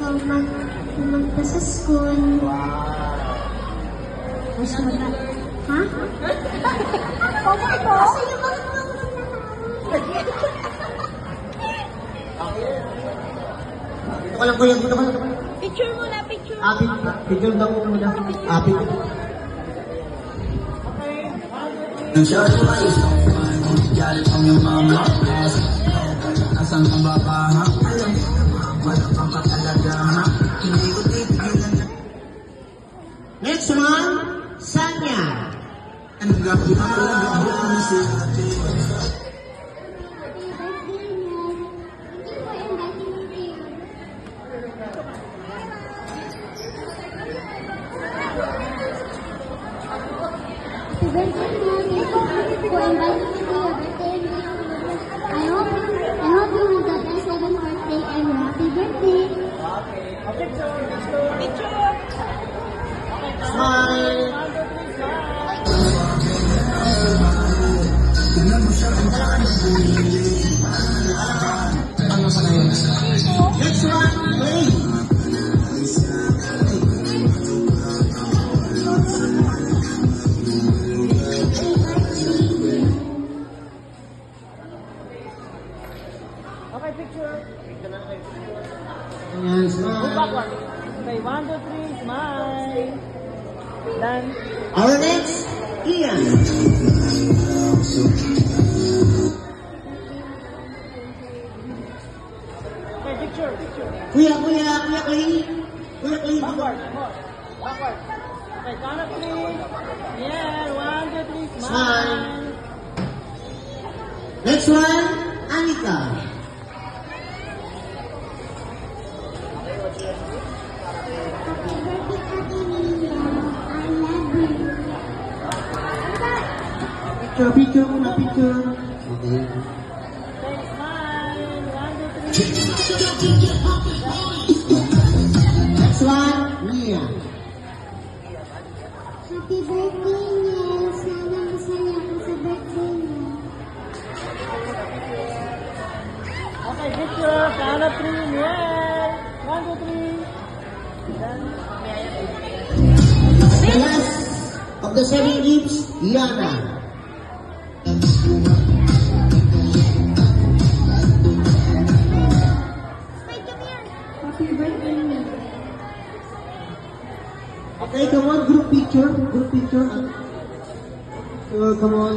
Magpa sa school. Mas mata. Ha? Ano ito? Kasi yung mga ito ka lang kuya, ito ka lang. Picture muna, picture. Picture daw mo muna. Picture. Asan ang babaha? Wala pang katalaga. Hindi ko tipigilan. Next one, Sanya. Anong gabi na talaga ang si ate? I hope you have the best of a birthday and happy birthday. Picture. Smile. Ano sa ngayon? Next one, please. Okay, picture. Ayan, Go smile. backward. Okay, 1, 2, 3, smile. Done. Our next, Ian. Okay, picture. Kuya Clay. Kuya Clay. Backward. Okay, count of 3. Yeah, 1, 2, 3, smile. Smile. Next one, Anika. Picture muna, picture. Okay. Okay, smile. 1, 2, 3. Next one, Mia. Happy birthday, Niel. Sana masaya ka sa birthday mo. Okay, picture. Count of 3. Yeah. 1, 2, 3. Done. The last of the 7 gifts, Yana. Happy birthday, Niel. Okay, come on, group picture. Come on.